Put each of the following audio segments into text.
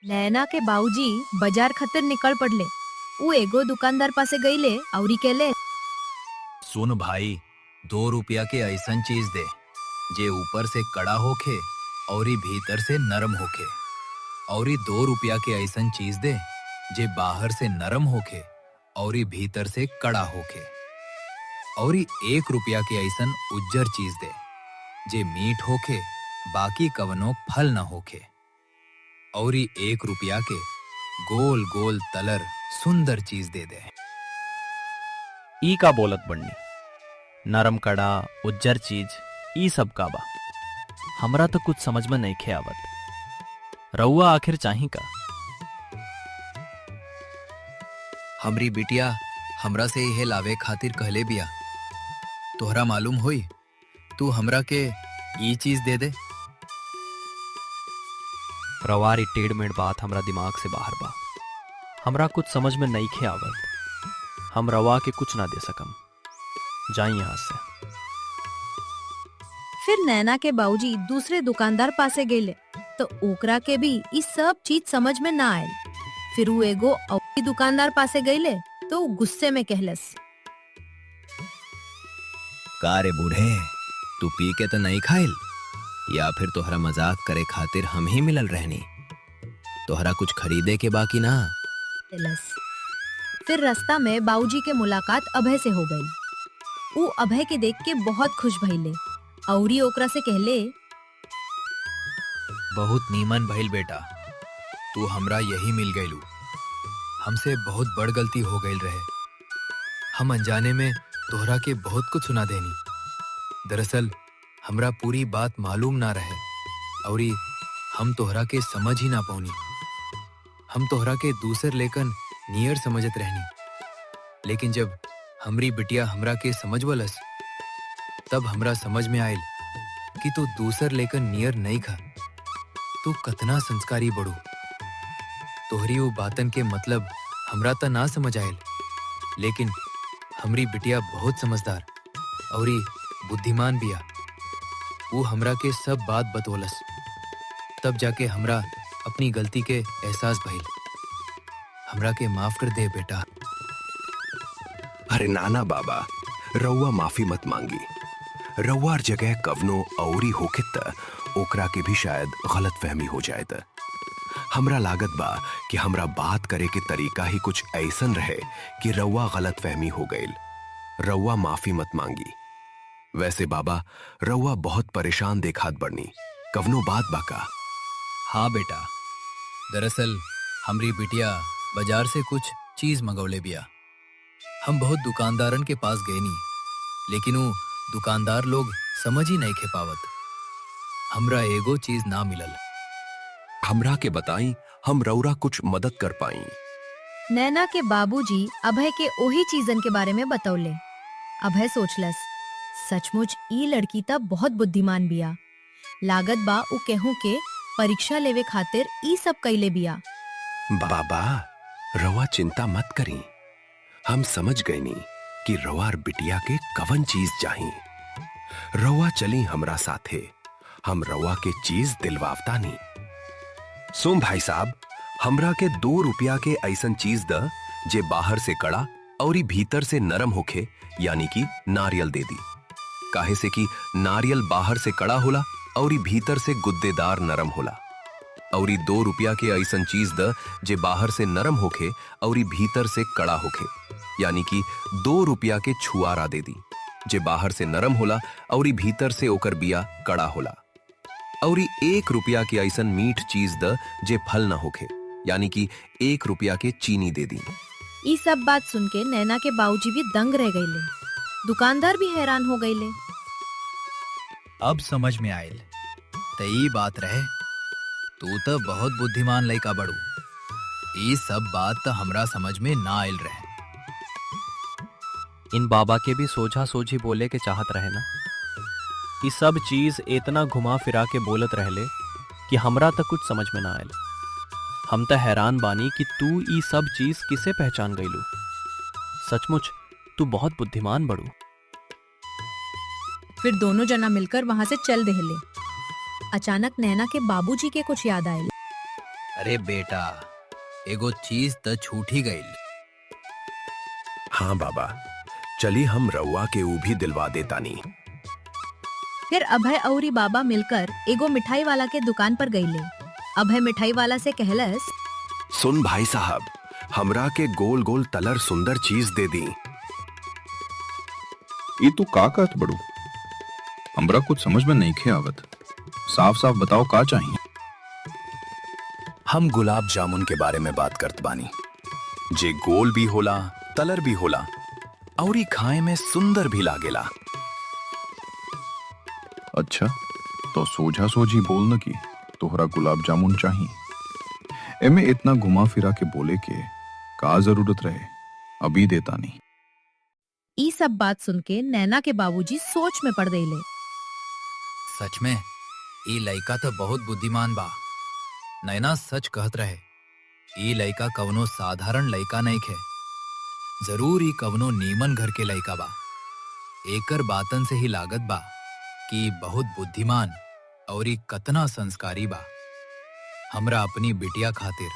नैना के बाऊजी बाजार खातिर निकल पड़ले। ऊ एगो दुकानदार पासे गईले औरी कहले, सुन भाई, 2 रुपया के ऐसन चीज दे जे ऊपर से कड़ा होखे औरी भीतर से नरम होखे। औरी 2 रुपया के ऐसन चीज दे जे बाहर से नरम होखे औरी भीतर से कड़ा होखे। औरी 1 रुपया के ऐसन उज्जर चीज दे जे मीठ होखे बाकी कवनो फल न होखे। औरी 1 रुपया के गोल गोल तलर सुंदर चीज दे दे। ई का बोलत बड़नी? नरम कड़ा उज्जर चीज ई सब का बा? हमरा तो कुछ समझ में नहीं खे आवत। रउआ आखिर चाही का? हमरी बिटिया हमरा से यह लावे खातिर कहले बिया। तोहरा मालूम होई, तू हमरा के ई चीज दे दे। रवारी टेढ़मेढ़ बात हमरा दिमाग से बाहर बा। हमरा कुछ समझ में नहीं खे आवत। हम रवा के कुछ ना दे सकम। जाई यहाँ से। फिर नैना के बाऊजी दूसरे दुकानदार पासे गईले तो ओकरा के भी ई सब चीज समझ में ना आयल। फिर वो एगो औरी दुकानदार पासे गईले तो ऊ गुस्से में कहलस, का रे बूढ़े, तू पी के तो नहीं खाइल? या फिर तोहरा मजाक करे खातिर हम ही मिलल रहनी? तोहरा कुछ खरीदे के बाकी ना? फिर रास्ता में बाऊजी के मुलाकात अभय से हो गई। ऊ अभय के देख के बहुत खुश भइले औरी ओकरा से कहले, बहुत नीमन भइल बेटा, तू हमरा यही मिल गइलू। हमसे बहुत बड़ गलती हो गई रहे। हम अनजाने में तोहरा के बहुत कुछ सुना देनी। दरअसल हमरा पूरी बात मालूम ना रहे औरी हम तोहरा के समझ ही ना पाऊनी। हम तोहरा के दूसर लेकन नियर समझत रहनी, लेकिन जब हमरी बिटिया हमरा के समझवलस तब हमरा समझ में आयल कि तू दूसर लेकन नियर नहीं खा। तू कतना संस्कारी बड़ू। तोहरी वो बातन के मतलब हमरा त ना समझ आयल, लेकिन हमरी बिटिया बहुत समझदार औरी बुद्धिमान बिया। वो हमरा के सब बात बतौलस, तब जाके हमरा अपनी गलती के एहसास भइल। हमरा के माफ कर दे बेटा। अरे नाना बाबा, रउआ माफी मत मांगी। रउआर जगह कवनो औरी होखित त ओकरा के भी शायद गलत फहमी हो जाए त। हमरा लागत बा कि हमरा बात करे के तरीका ही कुछ ऐसन रहे कि रउआ गलत फहमी हो गईल। रउआ माफी मत मांगी। वैसे बाबा, रउआ बहुत परेशान देखात बड़नी, कवनो बात बा का? हाँ बेटा, दरअसल हमरी बिटिया बाजार से कुछ चीज मंगौले बिया। हम बहुत दुकानदारन के पास गए नी, लेकिन वो दुकानदार लोग समझ ही नहीं खे पावत। हमरा एगो चीज ना मिलल। हमरा के बताई, हम रउरा कुछ मदद कर पाई। नैना के बाबूजी अभय के ओही चीजन के बारे में बतौले। अभय सोचलस, सचमुच ई लड़की त बहुत बुद्धिमान बिया। लागत बा ऊ केहू के परीक्षा लेवे खातिर ई सब कइले बिया। बाबा, रवा चिंता मत करी। हम समझ गए नी कि रवार बिटिया के कवन चीज चाही। रवा चली हमरा साथे, हम रवा के चीज दिलवावता नी। सुन भाई साहब, हमरा के 2 रुपया के ऐसन चीज द जे बाहर से कड़ा और भीतर से नरम होखे, यानी कि नारियल दे दी। काहे से कि नारियल बाहर से कड़ा होला और भीतर से गुद्देदार नरम होला। और 2 रुपया के ऐसन चीज द जे बाहर से नरम होखे और भीतर से कड़ा होखे, यानी कि 2 रुपया के छुआरा दे दी, जे बाहर से नरम होला और भीतर से ओकर बिया कड़ा होला। और 1 रुपया के ऐसन मीठ चीज द जे फल ना होखे, यानी कि 1 रुपया के चीनी दे दी। ई सब बात सुन के नैना के बाबूजी भी दंग रह गईले। दुकानदार भी हैरान हो गईले। अब समझ में आयल त ई बात रहे। तू तो बहुत बुद्धिमान लइका बड़ू। ई सब बात त हमरा समझ में ना आयल रहे। इन बाबा के भी सोझा सोझी बोले के चाहत रहे ना। ये सब चीज इतना घुमा फिरा के बोलत रहले कि हमरा तक कुछ समझ में ना आयल। हम तो हैरान बानी कि तू ये सब चीज किसे पहचान गईलू। सचमुच तू बहुत बुद्धिमान बड़ू। फिर दोनों जना मिलकर वहां से चल देहले। अचानक नैना के बाबूजी के कुछ याद आयल। अरे बेटा, एगो चीज त छूट ही गई। हाँ बाबा, चली हम रउआ के ऊ भी दिलवा देतानी। फिर अभय औरी बाबा मिलकर एगो मिठाई वाला के दुकान पर गईले। अभय मिठाई वाला से कहलस, सुन भाई साहब, हमरा के गोल गोल तलर सुंदर चीज दे दी। ये तू का कहत बड़ू? हमरा कुछ समझ में नहीं खे आवत। साफ साफ बताओ का चाहिए। हम गुलाब जामुन के बारे में बात करत बानी, जे गोल भी होला, तलर भी होला, और ई खाए में सुंदर भी लागेला। अच्छा, तो सोझा सोझी बोल न की तोहरा गुलाब जामुन चाहिए। एमे इतना घुमा फिरा के बोले के का जरूरत रहे? अभी देता नहीं। ई सब बात सुन के नैना के बाबूजी सोच में पड़ गईले। सच में ई लइका तो बहुत बुद्धिमान बा। नैना सच कहत रहे, ई लइका कवनो साधारण लइका नहीं खे। जरूर ई कवनो नीमन घर के लइका बा। एकर बातन से ही लागत बा कि बहुत बुद्धिमान और ई कतना संस्कारी बा। हमरा अपनी बिटिया खातिर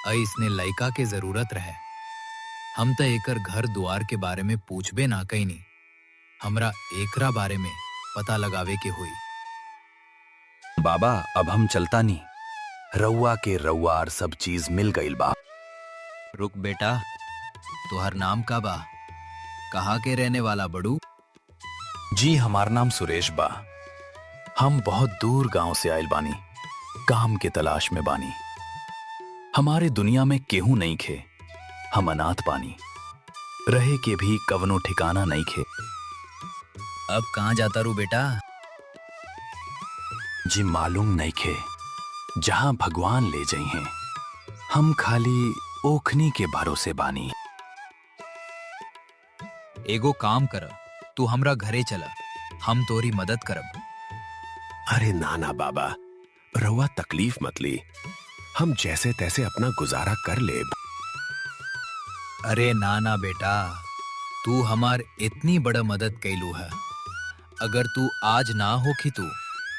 ऐसने लइका के जरूरत रहे। हम तो एकर घर द्वार के बारे में पूछबे ना कईनी। हमरा एकरा बारे में पता लगावे के हुई। बाबा, अब हम चलता नहीं। रउआ के रउआर सब चीज मिल गईल बा। रुक बेटा, तुहर नाम का बा? कहाँ के रहने वाला बड़ू? जी, हमार नाम सुरेश बा। हम बहुत दूर गांव से आयल बानी, काम के तलाश में बानी। हमारे दुनिया में केहू नहीं खे। हम अनाथ बानी, रहे के भी कवनो ठिकाना नहीं खे। अब कहाँ जाता रू बेटा? जी मालूम नहीं खे, जहां भगवान ले जाई हैं। हम खाली ओखनी के भरोसे बानी। एगो काम कर, तू हमरा घरे चला, हम तोरी मदद करब। अरे नाना बाबा, रउआ तकलीफ मत ली। हम जैसे तैसे अपना गुजारा कर लेब। अरे ना बेटा, तू हमार इतनी बड़ा मदद कैलू है। अगर तू आज ना होखी तू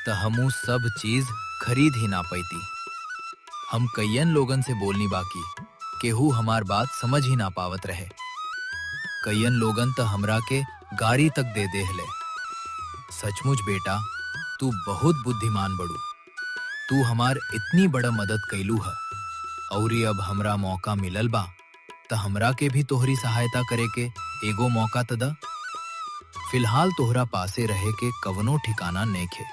तो हमू सब चीज खरीद ही ना पैती। हम कईयन लोगन से बोलनी बाकी, केहू हमार बात समझ ही ना पावत रहे। कईयन लोगन तो हमरा के गाड़ी तक दे देहले। सचमुच बेटा, तू बहुत बुद्धिमान बड़ू। तू हमार इतनी बड़ा मदद कैलू है, और अब हमरा मौका मिलल बा तो हमरा के भी तोहरी सहायता करे के एगो मौका त दा। फिलहाल तोहरा पासे रहे के कवनो ठिकाना नइखे,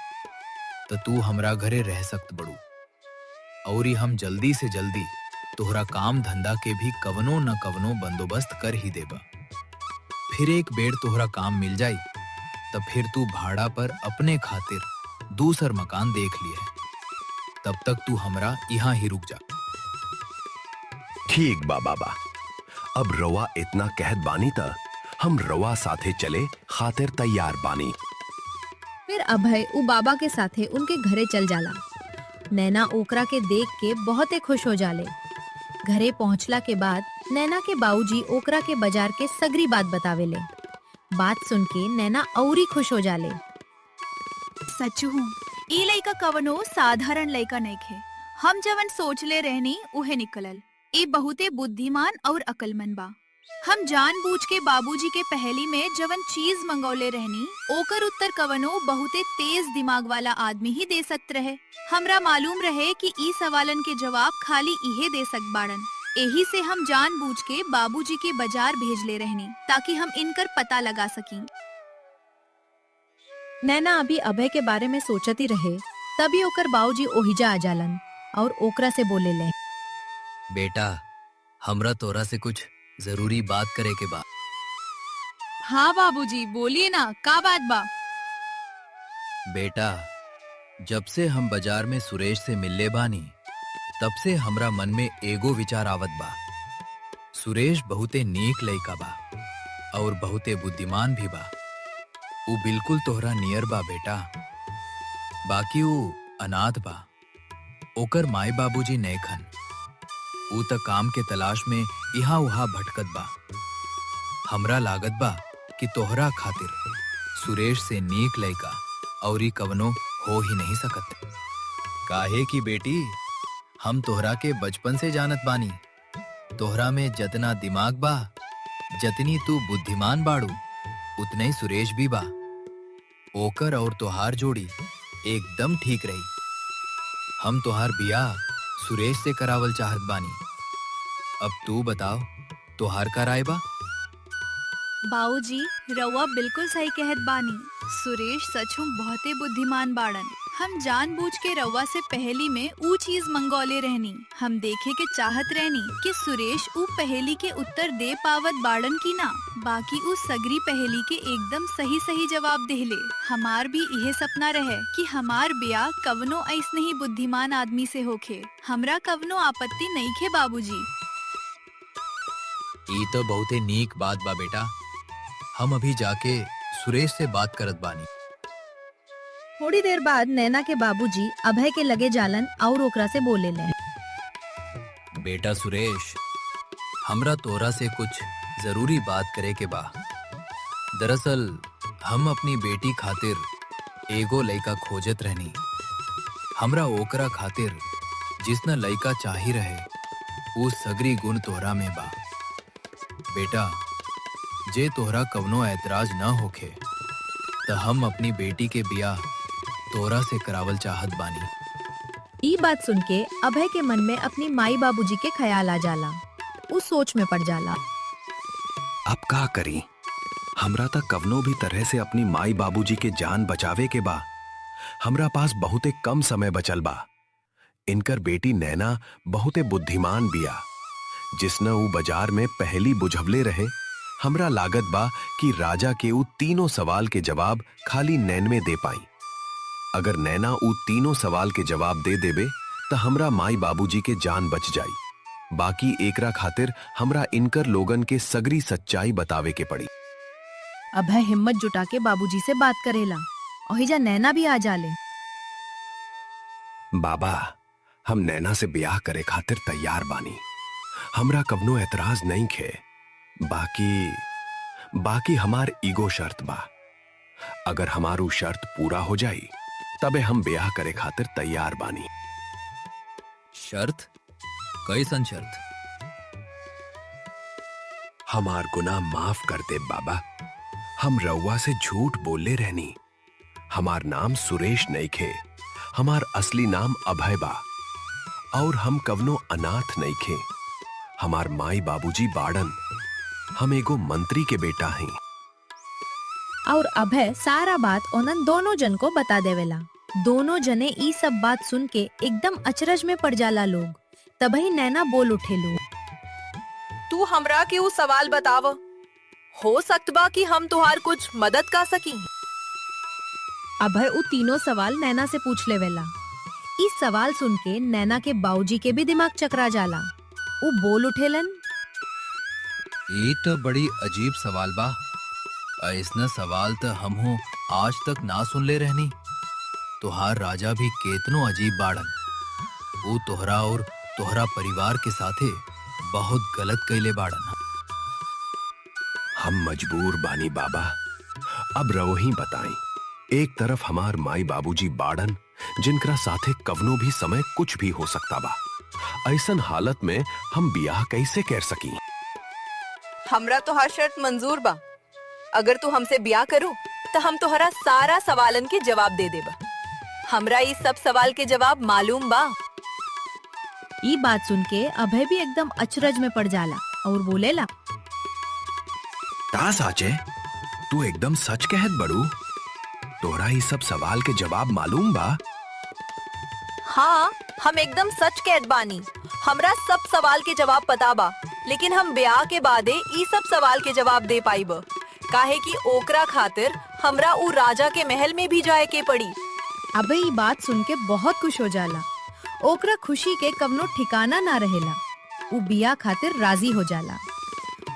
तो तू हमरा घरे रह सकत बड़ू। और हम जल्दी से जल्दी तोहरा काम धंधा के भी कवनो न कवनो बंदोबस्त कर ही देबा। फिर एक बेर तोहरा काम मिल जाई तो फिर तू भाड़ा पर अपने खातिर दूसर मकान देख लिए। तब तक तू हमरा यहाँ ही रुक जा। ठीक बा बाबा, अब रवा इतना कहत बानी त हम रवा साथे चले खातिर तैयार बानी। फिर अभय उ बाबा के साथे उनके घरे चल जाला। नैना ओकरा के देख के बहुते खुश हो जाले। घरे पहुंचला के बाद नैना के बाबूजी ओकरा के बाजार के सगरी बात बतावेले। बात सुन के नैना औरी खुश हो जाले। सच हूँ, ई लइका कवनो साधारण लइका नइखे। हम जवन सोचले रहनी उहे निकलल। ई बहुते बुद्धिमान और अकलमंद बा। हम जानबूझ के बाबूजी के पहेली में जवन चीज मंगौले रहनी ओकर उत्तर कवनो बहुते तेज दिमाग वाला आदमी ही दे सकत रहे। हमरा मालूम रहे कि ई सवालन के जवाब खाली इहे दे सक बाड़न। एही से हम जानबूझ के बाबूजी के बाजार भेजले रहनी ताकि हम इनकर पता लगा सकी। नैना अभी अभय के बारे में सोचत ही रहे, तभी ओकर बाबूजी ओहिजा आ जालन और ओकरा से बोले ले, बेटा, हमरा तोरा से कुछ जरूरी बात करे के बा। हाँ बाबूजी, बोलिए ना, का बात बा? बेटा, जब से हम बाजार में सुरेश से मिलले बानी तब से हमरा मन में एगो विचार आवत बा। सुरेश बहुते नेक लइका बा और बहुते बुद्धिमान भी बा। उ बिल्कुल तोहरा नियर बा बेटा। बाकी उ अनाथ बा। ओकर माई बाबूजी नइखन। उ त काम के तलाश में इहाँ उहाँ भटकत बा। हमरा लागत बा कि तोहरा खातिर सुरेश से नेक लइका औरी कवनो हो ही नहीं सकत। काहे कि बेटी, हम तोहरा के बचपन से जानत बानी। तोहरा में जतना दिमाग बा, जतनी तू बुद्धिमान बाड़ू, उतने ही सुरेश भी बा। ओकर और तोहार जोड़ी एकदम ठीक रही। हम तोहार बियाह सुरेश से करावल चाहत बानी। अब तू बताओ, तोहार का राय बा? बाऊजी, रउआ बिल्कुल सही कहत बानी। सुरेश सचमुच बहुते बुद्धिमान बाड़न। हम जानबूझ के रउआ से पहेली में ऊ चीज मंगौले रहनी। हम देखे के चाहत रहनी कि सुरेश ऊ पहेली के उत्तर दे पावत बाड़न की ना। बाकी ऊ सगरी पहेली के एकदम सही सही जवाब देले। हमार भी यह सपना रहे कि हमार ब्याह कवनो ऐसने ही बुद्धिमान आदमी से होखे। हमरा कवनो आपत्ति नहीं खे बाबूजी। ई तो बहुते नीक बात बा बेटा। हम अभी जाके सुरेश से बात करत बानी। थोड़ी देर बाद नैना के बाबूजी अभय के लगे जालन और ओकरा से बोले ले। बेटा सुरेश, हमरा तोरा से कुछ जरूरी बात करे के बा। दरअसल हम अपनी बेटी खातिर एगो लइका खोजत रहनी। हमरा ओकरा खातिर जिसना लइका चाही रहे, वो सगरी गुण तोहरा में बा। बेटा, जे तोहरा कवनो ऐतराज न होखे त हम अपनी बेटी के बियाह तोरा से करावल चाहत बानी। ई बात सुन के अभय के मन में अपनी माई बाबूजी के ख्याल आ जाला। उस सोच में पड़ जाला। अब का करी? हमरा तक कवनो भी तरह से अपनी माई बाबूजी के जान बचावे के बा। हमरा पास बहुते कम समय बचल बा। इनकर बेटी नैना बहुते बुद्धिमान बिया। जिसने ऊ बाजार में पहली बुझवले रहे, हमरा लागत बा कि राजा के ऊ तीनों सवाल के जवाब खाली नैन में दे पाई। अगर नैना ऊ तीनों सवाल के जवाब दे देबे तो हमरा माई बाबूजी के जान बच जाई। बाकी एकरा खातिर हमरा इनकर लोगन के सगरी सच्चाई बतावे के पड़ी। अभय हिम्मत जुटा के बाबूजी से बात करेला। ओहिजा नैना भी आ जाले। बाबा, हम नैना से ब्याह करे खातिर तैयार बानी। हमरा कवनो एतराज नहीं खे। बाकी हमार ईगो शर्त बा। अगर हमारू शर्त पूरा हो जाई तबे हम ब्याह करे खातिर तैयार बानी। शर्त? कैसन शर्त? हमार गुनाह माफ कर दे बाबा। हम रउआ से झूठ बोले रहनी। हमार नाम सुरेश नइखे। हमार असली नाम अभय बा। और हम कवनो अनाथ नइखे। हमार माई बाबूजी बाड़न। हम एगो मंत्री के बेटा हैं। और अभय सारा बात उन्हन दोनों जन को बता देवेला। दोनों जने ई सब बात सुन के एकदम अचरज में पड़ जाला लोग। तभी नैना बोल उठेलू। तू हमरा के ऊ सवाल बताव। हो सकत बा कि हम तुहार कुछ मदद का सकी। अभय ऊ तीनों सवाल नैना से पूछ लेवेला। ई सवाल सुन के नैना के बाबूजी के भी दिमाग चकरा जाला। ऊ बोल उठेलन। ये तो बड़ी अजीब सवाल बा। ऐसना सवाल तो हमहू आज तक ना सुन ले रहनी। तोहार राजा भी केतनो अजीब बाड़न। वो तोहरा और तोहरा परिवार के साथे बहुत गलत कैले बाड़न। हम मजबूर बानी बाबा। अब रहो ही बताएं। एक तरफ हमार माई बाबूजी बाड़न, जिनकरा साथे कवनो भी समय कुछ भी हो सकता बा। ऐसन हालत में हम बियाह कैसे कर सकी? हमरा तोहार शर्त मंजूर बा। अगर तू हमसे ब्याह करू तो हम तोहरा सारा सवालन के जवाब दे देबा। हमरा ई सब सवाल के जवाब मालूम बा। ई बात सुन के अभय भी एकदम अचरज में पड़ जाला और बोलेला। ता साचे, तू एकदम सच कहत बड़ू। तोहरा ई सब सवाल के जवाब मालूम बा? हाँ, हम एकदम सच कहत बानी। हमरा सब सवाल के जवाब पता बा, लेकिन हम ब्याह के बादे ई सब सवाल के जवाब दे पाइब। काहे कि ओकरा खातिर हमरा ऊ राजा के महल में भी जाए के पड़ी। अभय ई बात सुन के बहुत खुश हो जाला। ओकरा खुशी के कवनो ठिकाना ना रहेला। ऊ बिया खातिर राजी हो जाला।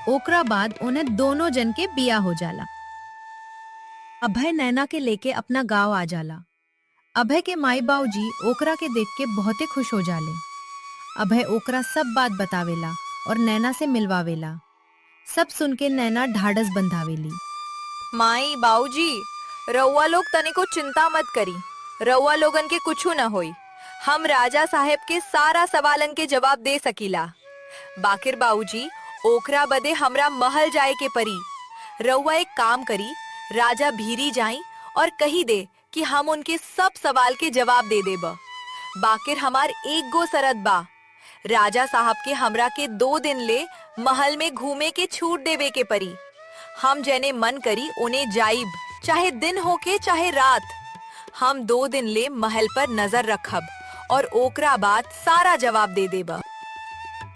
ओकरा बाद उन्हें दोनों जन के बिया हो जाला। अभय नैना के लेके अपना गांव आ जाला। अभय के माई बाबूजी ओकरा के देख के बहुते खुश हो जाले। अभय ओकरा सब बात बतावेला और नैना से मिलवावेला। सब सुन के नैना ढाढ़स बंधावेली। माई बाऊजी, रउआ लोग तने को चिंता मत करी। रउआ लोगन के कुछू न होई। हम राजा साहेब के सारा सवालन के जवाब दे सकीला। बाकिर बाबूजी, ओकरा बदे हमरा महल जाए के परी। रउआ एक काम करी, राजा भीरी जाई और कही दे कि हम उनके सब सवाल के जवाब दे देब। बाकिर हमार एक गो शरत बा, राजा साहब के हमरा के 2 दिन ले महल में घूमे के छूट देवे के परी। हम जने मन करी उन्हें जाइब, चाहे दिन होके चाहे रात। हम 2 दिन ले महल पर नजर रखब और ओकरा बाद सारा जवाब दे देब।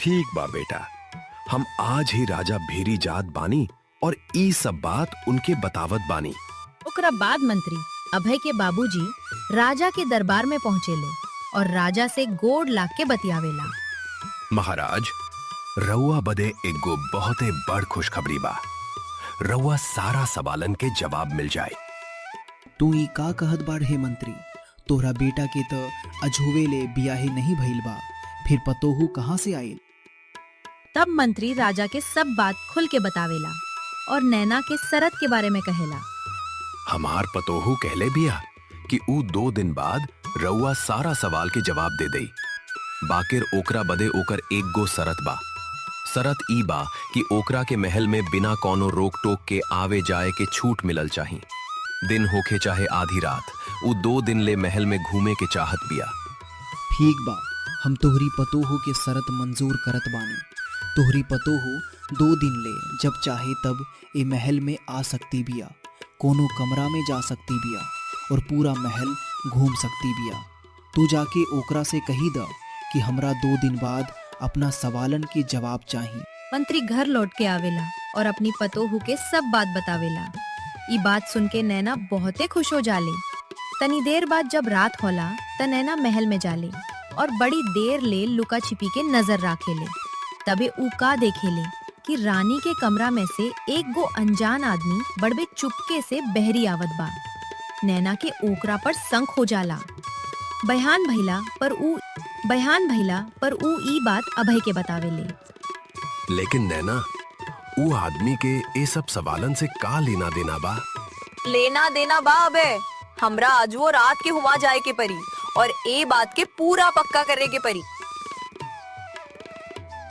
ठीक बा बेटा, हम आज ही राजा भीरी जात बानी और ई सब बात उनके बतावत बानी। ओकरा बाद मंत्री अभय के बाबूजी राजा के दरबार में पहुँचेले और राजा से गोड़ लाग के बतियावेला। महाराज, रउआ बदे एगो बहुते बड़ खुशखबरी बा। रउआ सारा सवालन के जवाब मिल जाए। तू ई का कहत बाड़ हे मंत्री? तोहरा बेटा के तो अजहुवे ले बियाहे नहीं भइल बा, फिर पतोहू कहाँ से आइल? तब मंत्री राजा के सब बात खुल के बतावेला और नैना के शरत के बारे में कहेला। हमार पतोहू कहले बिया कि ऊ 2 दिन बाद रउआ सारा सवाल के जवाब दे दई। बाकिर ओकरा बदे ओकर एक गो शरत बा। शरत ई बा कि ओकरा के महल में बिना कोनो रोक टोक के आवे जाए के छूट मिलल चाही। दिन होखे चाहे आधी रात, ऊ 2 दिन ले महल में घूमे के चाहत बिया। ठीक बा, हम तोहरी पतोहू के शरत मंजूर करत बानी। तोहरी पतोहू 2 दिन ले जब चाहे तब ए महल में आ सकती बिया, कोनो कमरा में जा सकती बिया और पूरा महल घूम सकती बिया। तू जाके ओकरा से कही द कि हमरा 2 दिन बाद अपना सवालन के जवाब चाहिए। मंत्री घर लौट के आवेला और अपनी पतोहू के सब बात बतावेला। ई बात सुन के नैना बहुते खुश हो जाले। तनी देर बाद जब रात होला त नैना महल में जाले और बड़ी देर ले लुका छिपी के नजर राखेले। तबे ऊ का देखेले कि रानी के कमरा में से एक गो अनजान आदमी बड़बे चुपके से बहरी आवत बा। नैना के ओकरा पर संक हो जाला। बयान भइला पर ऊ ई बात अभय के बतावेले। लेकिन नैना, ऊ आदमी के ए सब सवालन से का लेना देना बा? लेना देना बा अबे। हमरा आज वो रात के हुआ जाए के परी और ए बात के पूरा पक्का करे के परी।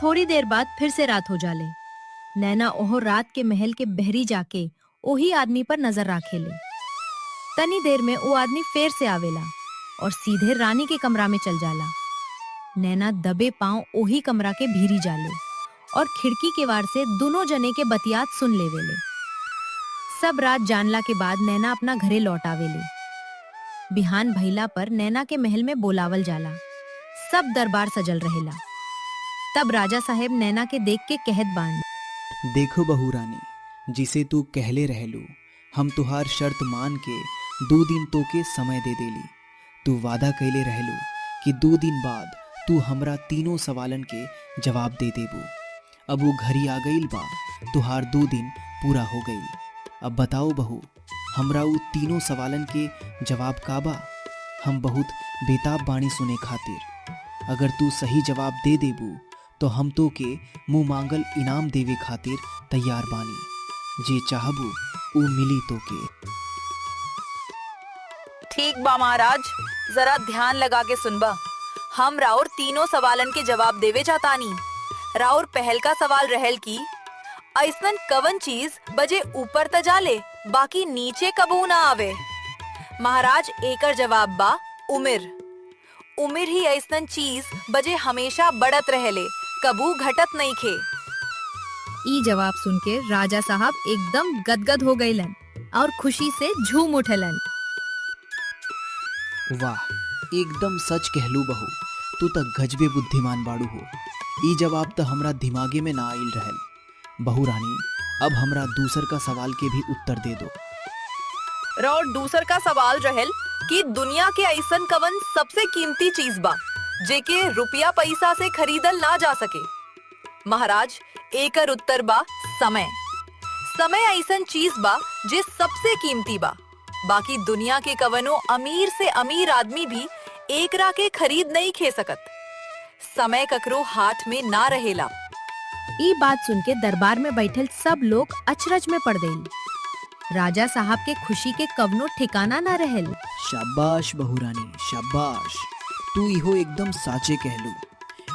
थोड़ी देर बाद फिर से रात हो जाले। नैना ओहो रात के महल के बहरी जाके ओही आदमी पर नजर राखेले। तनी देर में वो आदमी फिर से आवेला और सीधे रानी के कमरा में चल जाला। नैना दबे पांव ओही कमरा के भीरी जाले और खिड़की के वार से दोनों जने के बतियात सुन लेवेले। सब रात जानला के बाद नैना अपना घरे लौट आवेले। बिहान भइला पर नैना के महल में बोलावल जाला। सब दरबार सजल रहेला। तब राजा साहेब नैना के देख के कहत बान, देखो बहू रानी, जिसे तू कहले रहलू, हम तुहार शर्त मान के 2 दिन तो के समय दे देली। तू वादा कैले रहलू कि 2 दिन बाद तू हमरा तीनों सवालन के जवाब दे देबू। अब वो घरी आ गईल बा, तुहार 2 दिन पूरा हो गईल। अब बताओ बहू, हमरा वो तीनों सवालन के जवाब का बा? हम बहुत बेताब बाणी सुने खातिर। अगर तू सही जवाब दे देबू तो हम तो के मुंह मांगल इनाम देवे खातिर तैयार बानी। जे चाहबू ऊ मिली तो के। ठीक बा महाराज, जरा ध्यान लगा के सुनबा। हम राउर तीनों सवालन के जवाब देवे चाहतानी। राउर पहल का सवाल रहल की ऐसन कवन चीज बजे ऊपर त जाले बाकी नीचे कबू ना आवे। महाराज, एकर जवाब बा उमिर। उमिर ही ऐसन चीज बजे हमेशा बढ़त रहेले, कबू घटत नहीं खे। ई जवाब सुन के राजा साहब एकदम गदगद हो गईलन और खुशी से झूम उठलन। वाह, एकदम सच कहलू बहू, तू तक गजबे बुद्धिमान बाड़ू हो। ई जवाब तो हमरा दिमागे में ना आइल रहल। बहू रानी, अब हमरा दूसर का सवाल के भी उत्तर दे दो। राउर दूसर का सवाल रहल कि दुनिया के ऐसन कवन सबसे कीमती चीज बा जेके रुपया पैसा से खरीदल ना जा सके। महाराज, एकर उत्तर बा समय। समय ऐसन चीज बा जे सबसे कीमती बा। बाकी दुनिया के कवनो अमीर से अमीर आदमी भी एकरा के खरीद नहीं खे सकत। समय ककरो हाथ में ना रहेला। ई बात सुन के दरबार में बैठल सब लोग अचरज में पड़ गईल। राजा साहब के खुशी के कवनो ठिकाना ना रहल। शाबाश बहू रानी, शाबाश। तू इहो एकदम साचे कहलू।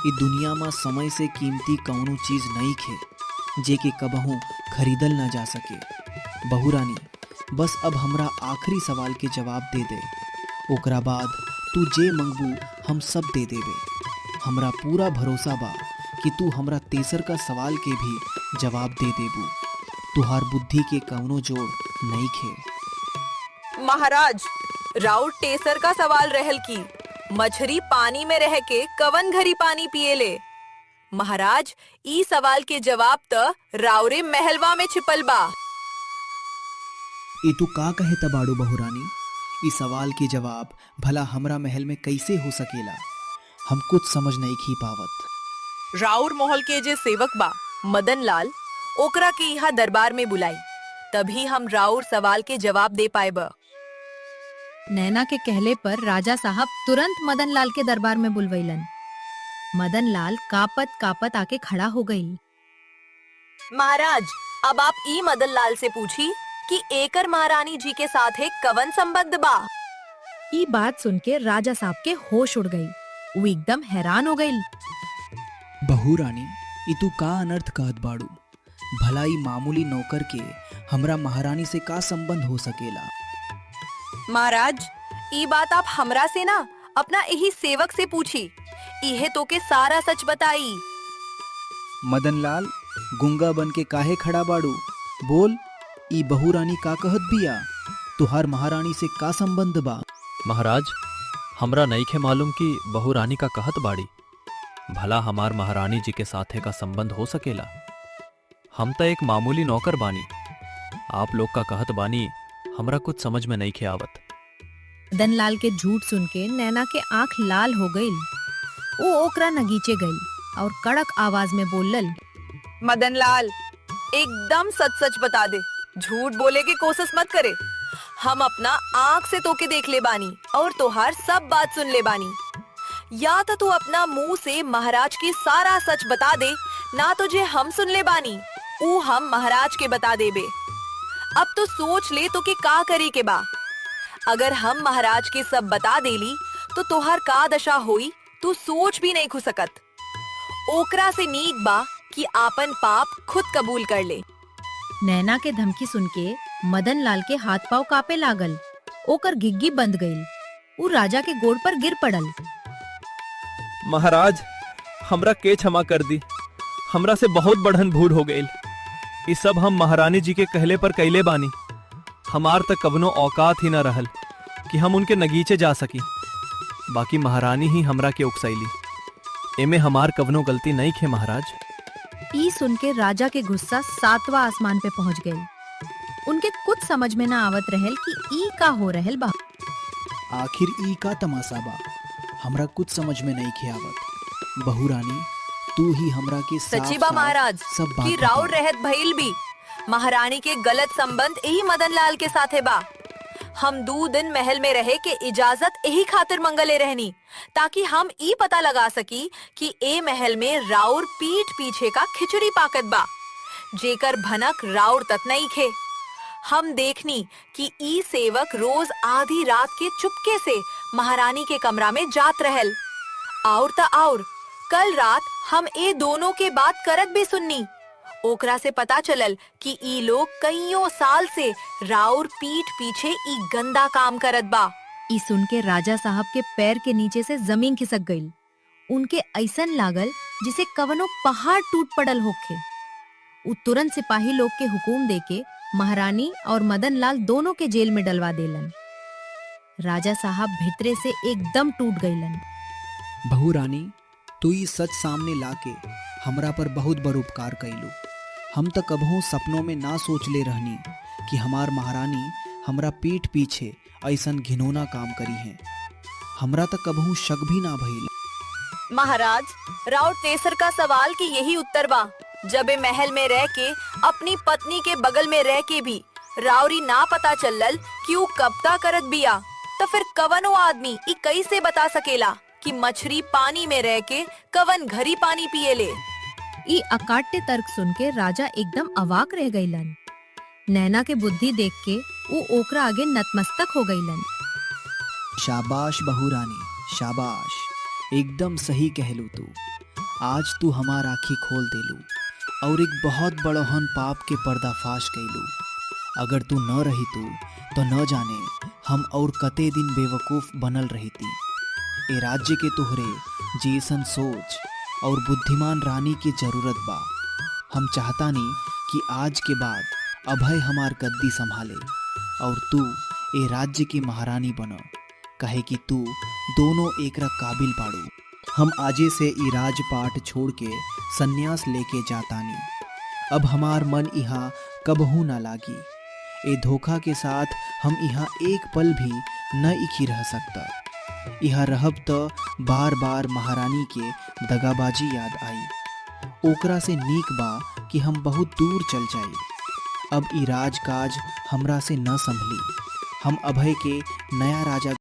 ई दुनिया में समय से कीमती कौनो चीज नहीं खे जे के कबहू खरीदल ना जा सके। बहू रानी, बस अब हमरा आखिरी सवाल के जवाब दे दे, ओकरा बाद तू जे मंगबू हम सब दे देबे। हमरा पूरा भरोसा बा कि तू हमरा तेसर का सवाल के भी जवाब दे देबू। तुहार बुद्धि के कौनो जोड़ नहीं खे। महाराज, राउर टेसर का सवाल रहल की मछली पानी में रह के कवन घरी पानी पिए ले। महाराज, ई सवाल के जवाब त राउरे महलवा में छिपल बा। ई तू का कहे तबाड़ू बहू रानी? ई सवाल के जवाब भला हमरा महल में कैसे हो सकेला? हम कुछ समझ नहीं खी पावत। राउर महल के जे सेवक बा मदन लाल, ओकरा के यहाँ दरबार में बुलाई, तभी हम राउर सवाल के जवाब दे पाएब। नैना के कहले पर राजा साहब तुरंत मदन लाल के दरबार में बुलवैलन। मदन लाल कापत कापत आके खड़ा हो गई। महाराज, अब आप ई मदन लाल से पूछी कि एकर महारानी जी के साथ है कवन संबंध बा। ई बात सुन के राजा साहब के होश उड़ गई। वो एकदम हैरान हो गई। बहू रानी, ई तू का अनर्थ कहत बाड़ू? भला ई मामूली नौकर के हमरा महारानी से का संबंध हो सकेला? महाराज, ई बात आप हमरा से ना अपना यही सेवक से पूछी, इहे तो के सारा सच बताई। मदन लाल, गुंगा बन के काहे खड़ा बाड़ू? बोल, ई बहू रानी का कहत बिया? तुहार महारानी से का संबंध बा? महाराज, हमरा नइखे मालूम कि बहू रानी का कहत बाड़ी। भला हमार महारानी जी के साथे का संबंध हो सकेला? हम तो एक मामूली नौकर बानी। आप लोग का कहत बानी हमरा कुछ समझ में नहीं खे आवत। मदन लाल के झूठ सुन के नैना के आंख लाल हो गई। वो ओकरा नगीचे गई और कड़क आवाज में बोलल, मदन लाल, एकदम सच सच बता दे, झूठ बोले की कोशिश मत करे। हम अपना आँख से तोके देख ले बानी और तोहार सब बात सुन ले बानी। या तो तू अपना मुंह से महाराज की सारा सच बता दे, ना तो जे हम सुन ले बानी ऊ हम महाराज के बता देबे। अब तो सोच ले तो के का करे के बा। अगर हम महाराज के सब बता देली तो तोहार का दशा होई तू सोच भी नहीं खु सकत। ओकरा से नीक बा कि आपन पाप खुद कबूल कर ले। नैना के धमकी सुन के मदन लाल के हाथ पांव कापे लागल। ओकर घिग्गी बंद गई। वो राजा के गोड़ पर गिर पड़ल। महाराज, हमरा के क्षमा कर दी। हमरा से बहुत बढ़न भूल हो गई। ये सब हम महारानी जी के कहले पर कैले बानी। हमार तक कवनो औकात ही न रहल कि हम उनके नगीचे जा सकी। बाकी महारानी ही हमरा के उकसैली। एमे हमार कवनो गलती नहीं खे महाराज। ई सुन के राजा के गुस्सा 7वां आसमान पे पहुंच गई। उनके कुछ समझ में ना आवत रहल कि ई का हो रहल बा। आखिर ई का तमाशा बा? हमरा कुछ समझ में नहीं खे आवत। बहू रानी, तू ही हमरा के सच्ची बा महाराज सब बात कि राउर रहत भइल भी महारानी के गलत संबंध यही मदन लाल के साथे बा। हम 2 दिन महल में रहे के इजाजत यही खातिर मंगले रहनी, ताकि हम ई पता लगा सकी कि ए महल में राउर पीठ पीछे का खिचड़ी पाकत बा, जेकर भनक राउर तक नहीं खे। हम देखनी कि ई सेवक रोज आधी रात के चुपके से महारानी के कमरा में जात रहल। और कल रात हम ए दोनों के बात करत भी सुननी। ओकरा से पता चलल कि ई लोग कईयों साल से राउर पीठ पीछे ई गंदा काम करत बा। ई सुन के राजा साहब के पैर के नीचे से जमीन खिसक गई। उनके ऐसन लागल जिसे कवनो पहाड़ टूट पड़ल होखे। उ तुरंत सिपाही लोग के हुकुम देके महारानी और मदन लाल दोनों के जेल में डलवा देलन। राजा साहब भितरे से एकदम टूट गईलन। बहू रानी, तू ई सच सामने लाके हमरा पर बहुत बड़ उपकार कैलू। हम तो कबहू सपनों में ना सोच ले रहनी कि हमार महारानी हमरा पीठ पीछे ऐसन घिनौना काम करी है। हमरा तो कबहू शक भी ना भइल। महाराज, राउर तेसर का सवाल की यही उत्तर बा। जब ए महल में रह के अपनी पत्नी के बगल में रह के भी राउरी ना पता चलल कि ऊ कब्ता करत बिया, तो फिर कवनो आदमी ई कैसे बता सकेला कि मछली पानी में रह के कवन घरी पानी पिए ले। ई अकाट्य तर्क सुन के राजा एकदम अवाक रह गईलन। नैना के बुद्धि देख के वो ओकरा आगे नतमस्तक हो गईलन। शाबाश बहू रानी, शाबाश। एकदम सही कहलू तू। आज तू हमार आँखी खोल देलू और एक बहुत बड़हन पाप के पर्दाफाश कैलू। अगर तू न रही तू तो न जाने हम और कते दिन बेवकूफ बनल रहीती। ए राज्य के तोहरे जैसन सोच और बुद्धिमान रानी की जरूरत बा। हम चाहतानी कि आज के बाद अभय हमार गद्दी संभाले और तू ए राज्य की महारानी बनो, कहे कि तू दोनों एकरा काबिल बाड़ू। हम आजे से ई राजपाट छोड़ के सन्यास लेके जातानी। अब हमार मन यहाँ कबहू ना लागी। ए धोखा के साथ हम यहाँ एक पल भी न इखी रह सकता। यहाँ रहब तो बार बार महारानी के दगाबाजी याद आई। ओकरा से नीक बा कि हम बहुत दूर चल जाई। अब ई राजकाज हमरा से न संभली। हम अभय के नया राजा